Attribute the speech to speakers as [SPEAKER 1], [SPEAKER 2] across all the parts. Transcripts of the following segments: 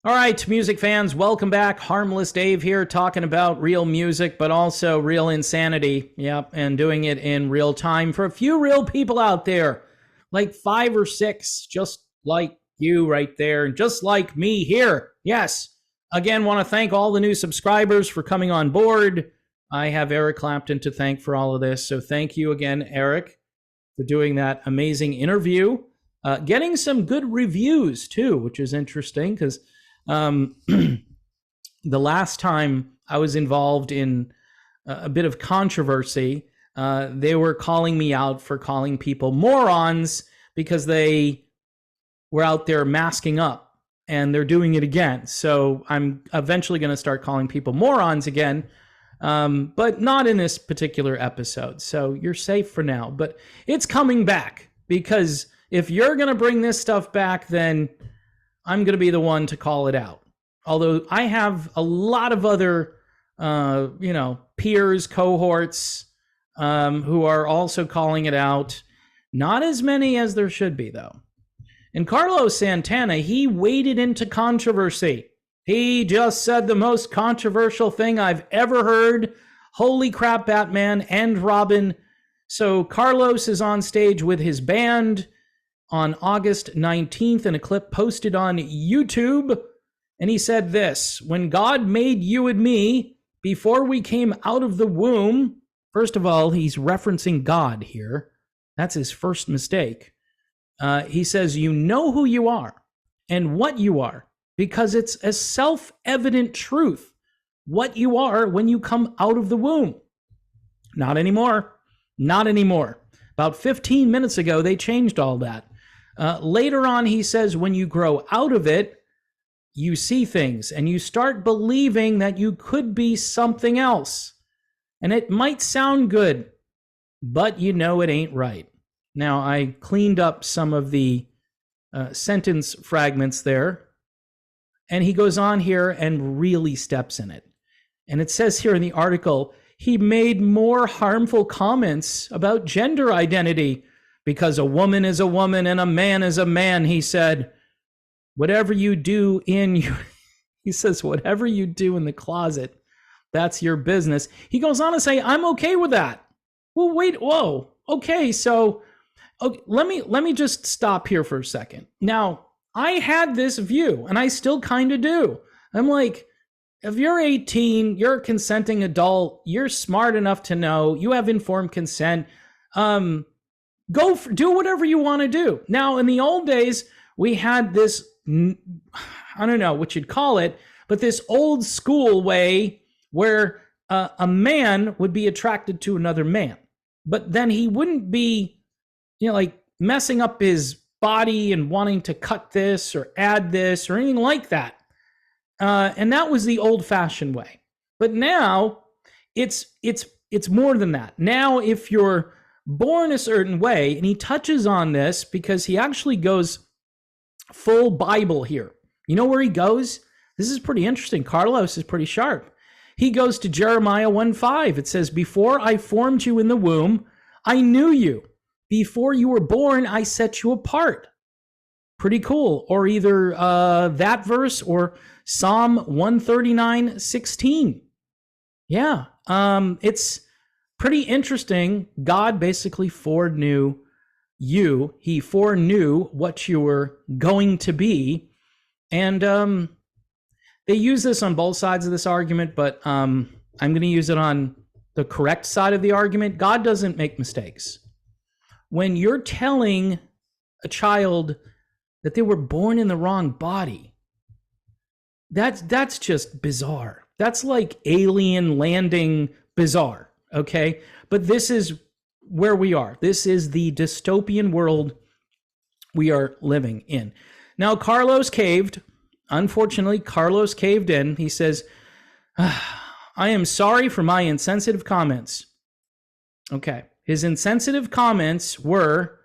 [SPEAKER 1] All right, music fans, welcome back. Harmless Dave here, talking about real music, but also real insanity. Yep, and doing it in real time for a few real people out there, like 5 or 6, just like you right there, and just like me here. Yes, again, want to thank all the new subscribers for coming on board. I have Eric Clapton to thank for all of this, so thank you again, Eric, for doing that amazing interview. Getting some good reviews, too, which is interesting, because the last time I was involved in a bit of controversy, they were calling me out for calling people morons because they were out there masking up, and they're doing it again. So I'm eventually going to start calling people morons again, but not in this particular episode. So you're safe for now, but it's coming back, because if you're going to bring this stuff back, then I'm going to be the one to call it out. Although I have a lot of other, peers, cohorts, who are also calling it out. Not as many as there should be, though. And Carlos Santana, he waded into controversy. He just said the most controversial thing I've ever heard. Holy crap, Batman and Robin. So Carlos is on stage with his band on August 19th in a clip posted on YouTube. And he said this: when God made you and me before we came out of the womb, first of all, he's referencing God here. That's his first mistake. He says, you know who you are and what you are, because it's a self-evident truth what you are when you come out of the womb. Not anymore. Not anymore. About 15 minutes ago, they changed all that. Later on, he says, when you grow out of it, you see things and you start believing that you could be something else. And it might sound good, but you know it ain't right. Now, I cleaned up some of the sentence fragments there, and he goes on here and really steps in it. And it says here in the article, he made more harmful comments about gender identity, because a woman is a woman and a man is a man. He said, whatever you do in your, he says, whatever you do in the closet, that's your business. He goes on to say, I'm okay with that. Well, wait, whoa. Okay, so okay, let me just stop here for a second. Now, I had this view, and I still kind of do. I'm like, if you're 18, you're a consenting adult, you're smart enough to know, you have informed consent, do whatever you want to do. Now, in the old days, we had this, I don't know what you'd call it, but this old school way where a man would be attracted to another man, but then he wouldn't be, like messing up his body and wanting to cut this or add this or anything like that. And that was the old-fashioned way. But now it's more than that. Now, if you're born a certain way, and he touches on this because he actually goes full Bible here. You know where he goes? This is pretty interesting. Carlos is pretty sharp. He goes to Jeremiah 1:5. It says, before I formed you in the womb, I knew you. Before you were born, I set you apart. Pretty cool. Or either that verse or Psalm 139:16. Yeah, it's pretty interesting. God basically foreknew you. He foreknew what you were going to be. And they use this on both sides of this argument, but I'm going to use it on the correct side of the argument. God doesn't make mistakes. When you're telling a child that they were born in the wrong body, that's just bizarre. That's like alien landing bizarre, okay? But this is where we are. This is the dystopian world we are living in. Now, Carlos caved. Unfortunately, Carlos caved in. He says, I am sorry for my insensitive comments. Okay. His insensitive comments were,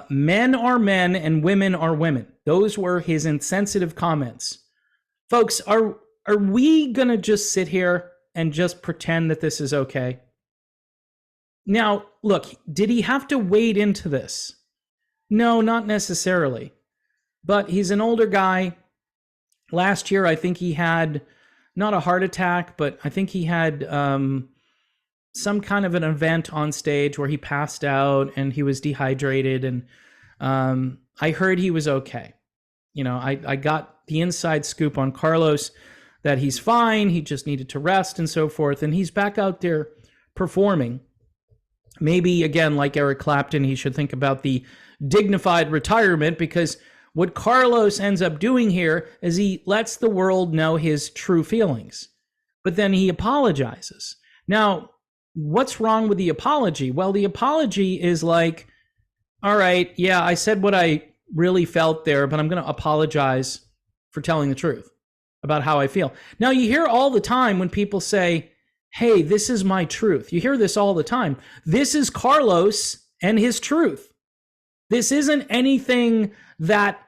[SPEAKER 1] men are men and women are women. Those were his insensitive comments. Folks, are we going to just sit here and just pretend that this is okay? Now, look, did he have to wade into this? No, not necessarily. But he's an older guy. last year, I think he had not a heart attack, but I think he had some kind of an event on stage where he passed out and he was dehydrated. And I heard he was okay. I got the inside scoop on Carlos that he's fine. He just needed to rest and so forth. And he's back out there performing. Maybe, again, like Eric Clapton, he should think about the dignified retirement, because what Carlos ends up doing here is he lets the world know his true feelings, but then he apologizes. Now, what's wrong with the apology? Well, the apology is like, all right, yeah, I said what I really felt there, but I'm going to apologize for telling the truth about how I feel. Now, you hear all the time when people say, hey, this is my truth. You hear this all the time. This is Carlos and his truth. This isn't anything that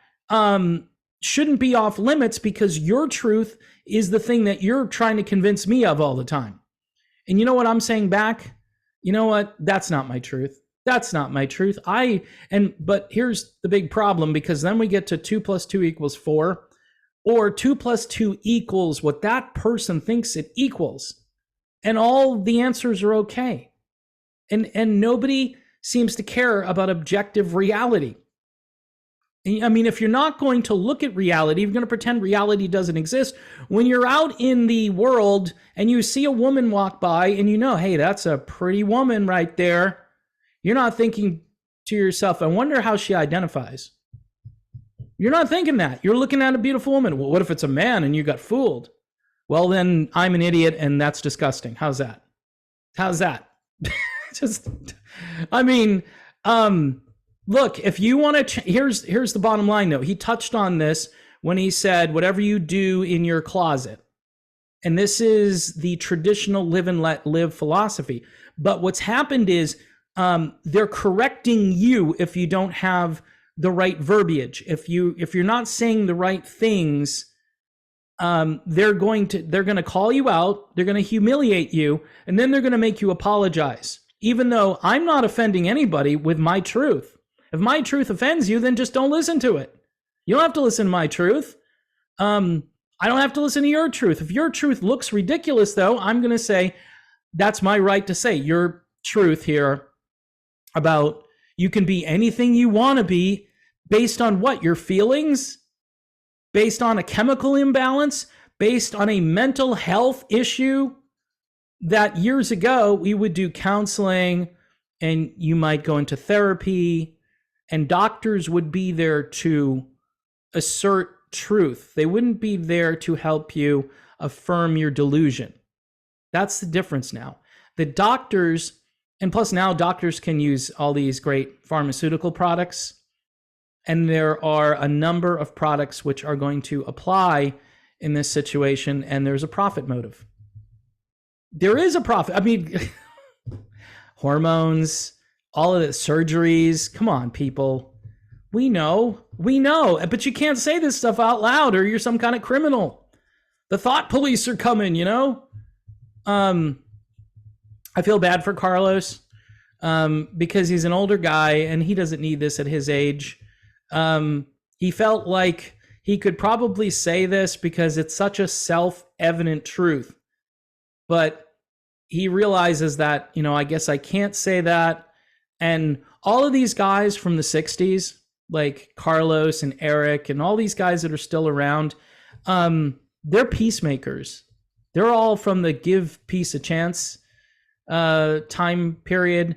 [SPEAKER 1] shouldn't be off limits, because your truth is the thing that you're trying to convince me of all the time. And you know what I'm saying back? You know what? That's not my truth. That's not my truth. But here's the big problem, because then we get to 2 + 2 = 4, or 2 + 2 equals what that person thinks it equals. And all the answers are okay. And nobody seems to care about objective reality. I mean, if you're not going to look at reality, you're going to pretend reality doesn't exist. When you're out in the world and you see a woman walk by and you know, hey, that's a pretty woman right there, you're not thinking to yourself, I wonder how she identifies. You're not thinking that. You're looking at a beautiful woman. Well, what if it's a man and you got fooled? Well, then I'm an idiot and that's disgusting. How's that? Look, if you want to, here's the bottom line though. He touched on this when he said, whatever you do in your closet. And this is the traditional live and let live philosophy. But what's happened is they're correcting you if you don't have the right verbiage. If you're not saying the right things, they're going to call you out. They're going to humiliate you, and then they're going to make you apologize. Even though I'm not offending anybody with my truth. If my truth offends you, then just don't listen to it. You don't have to listen to my truth. I don't have to listen to your truth. If your truth looks ridiculous, though, I'm going to say that's my right to say your truth here about you can be anything you want to be based on what? Your feelings? Based on a chemical imbalance? Based on a mental health issue? That years ago, we would do counseling and you might go into therapy, and doctors would be there to assert truth. They wouldn't be there to help you affirm your delusion. That's the difference now. The doctors, and plus now doctors can use all these great pharmaceutical products, and there are a number of products which are going to apply in this situation, and there's a profit motive. There is a profit. I mean, hormones, all of the surgeries. Come on, people. We know, but you can't say this stuff out loud or you're some kind of criminal. The thought police are coming, you know? I feel bad for Carlos because he's an older guy and he doesn't need this at his age. He felt like he could probably say this because it's such a self-evident truth. But he realizes that, I guess I can't say that. And all of these guys from the 60s, like Carlos and Eric and all these guys that are still around, they're peacemakers. They're all from the give peace a chance time period.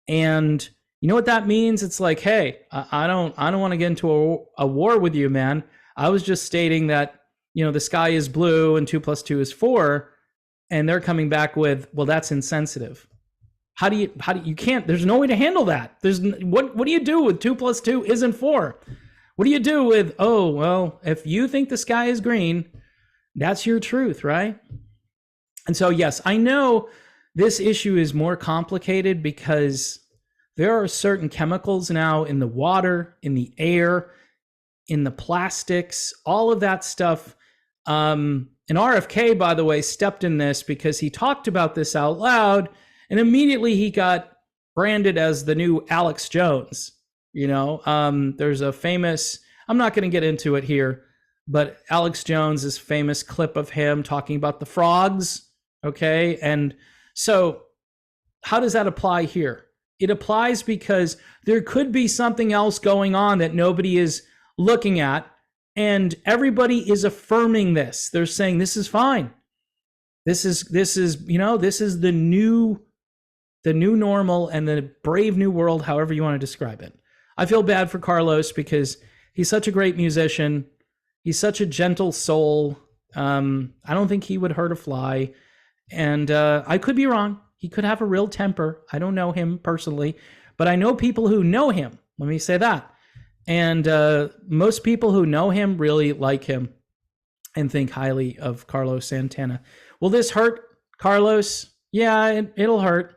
[SPEAKER 1] And you know what that means? It's like, hey, I don't want to get into a war with you, man. I was just stating that, the sky is blue and 2 + 2 = 4. And they're coming back with, well, that's insensitive. How do you can't, there's no way to handle that. What do you do with 2 + 2 isn't 4? What do you do with, oh, well, if you think the sky is green, that's your truth, right? And so, yes, I know this issue is more complicated because there are certain chemicals now in the water, in the air, in the plastics, all of that stuff. And RFK, by the way, stepped in this because he talked about this out loud, and immediately he got branded as the new Alex Jones. There's a famous, I'm not going to get into it here, but Alex Jones, this famous clip of him talking about the frogs. Okay. And so how does that apply here? It applies because there could be something else going on that nobody is looking at, and everybody is affirming this. They're saying this is fine. This is the new normal and the brave new world, however you want to describe it. I feel bad for Carlos because he's such a great musician. He's such a gentle soul. I don't think he would hurt a fly. And I could be wrong. He could have a real temper. I don't know him personally, but I know people who know him. Let me say that. And most people who know him really like him and think highly of Carlos Santana. Will this hurt Carlos? Yeah, it'll hurt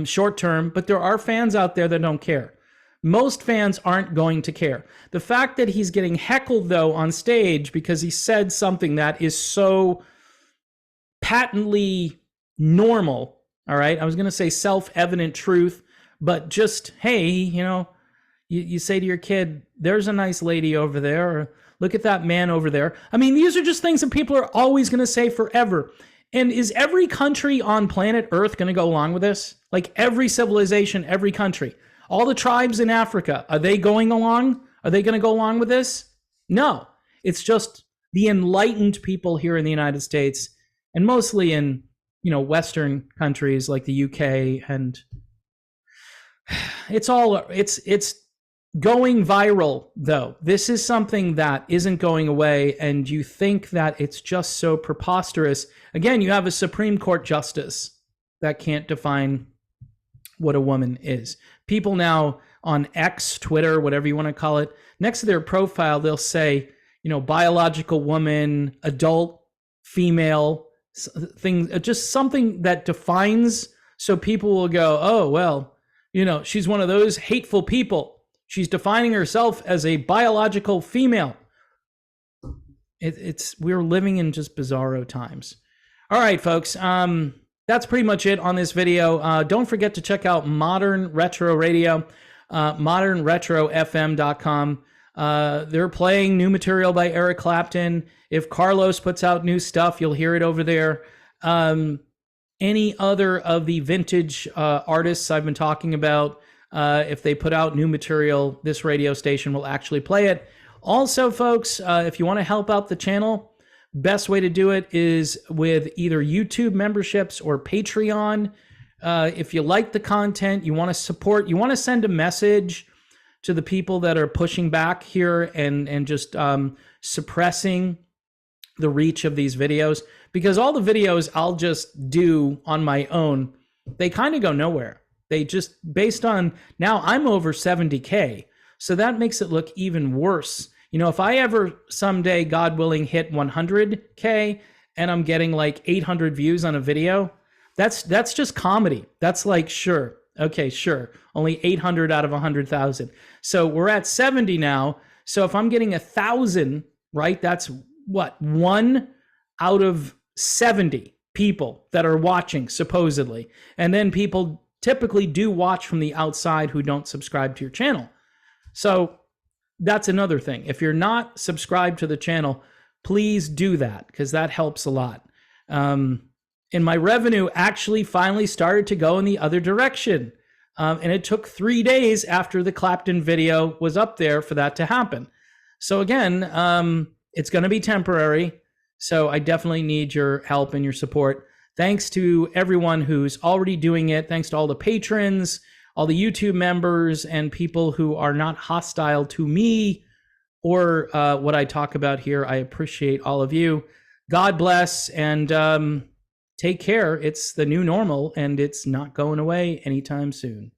[SPEAKER 1] short term, but there are fans out there that don't care. Most fans aren't going to care. The fact that he's getting heckled, though, on stage because he said something that is so patently normal, all right? I was going to say self-evident truth, but just, hey, you say to your kid, there's a nice lady over there, or look at that man over there. I mean, these are just things that people are always going to say forever. And is every country on planet Earth going to go along with this? Like every civilization, every country. All the tribes in Africa, are they going along? Are they going to go along with this? No. It's just the enlightened people here in the United States, and mostly in, Western countries like the UK, and it's going viral, though. This is something that isn't going away, and you think that it's just so preposterous. Again, you have a Supreme Court justice that can't define what a woman is. People now on X, Twitter, whatever you want to call it, next to their profile, they'll say, biological woman, adult, female, things, just something that defines, so people will go, oh, well, she's one of those hateful people. She's defining herself as a biological female. We're living in just bizarro times. All right, folks. That's pretty much it on this video. Don't forget to check out Modern Retro Radio, modernretrofm.com. They're playing new material by Eric Clapton. If Carlos puts out new stuff, you'll hear it over there. Any other of the vintage artists I've been talking about, if they put out new material, this radio station will actually play it. Also, folks, if you want to help out the channel, best way to do it is with either YouTube memberships or Patreon. If you like the content, you want to support, you want to send a message to the people that are pushing back here and just suppressing the reach of these videos, because all the videos I'll just do on my own, they kind of go nowhere. They just, based on, now I'm over 70K, so that makes it look even worse. If I ever someday, God willing, hit 100K and I'm getting like 800 views on a video, that's just comedy. That's like, sure, okay, sure, only 800 out of 100,000. So we're at 70 now. So if I'm getting 1,000, right, that's what, 1 out of 70 people that are watching, supposedly. And then people typically do watch from the outside who don't subscribe to your channel. So that's another thing. If you're not subscribed to the channel, please do that, because that helps a lot. And my revenue actually finally started to go in the other direction. And it took 3 days after the Clapton video was up there for that to happen. So again, it's going to be temporary. So I definitely need your help and your support. Thanks to everyone who's already doing it. Thanks to all the patrons, all the YouTube members, and people who are not hostile to me or what I talk about here. I appreciate all of you. God bless, and take care. It's the new normal, and it's not going away anytime soon.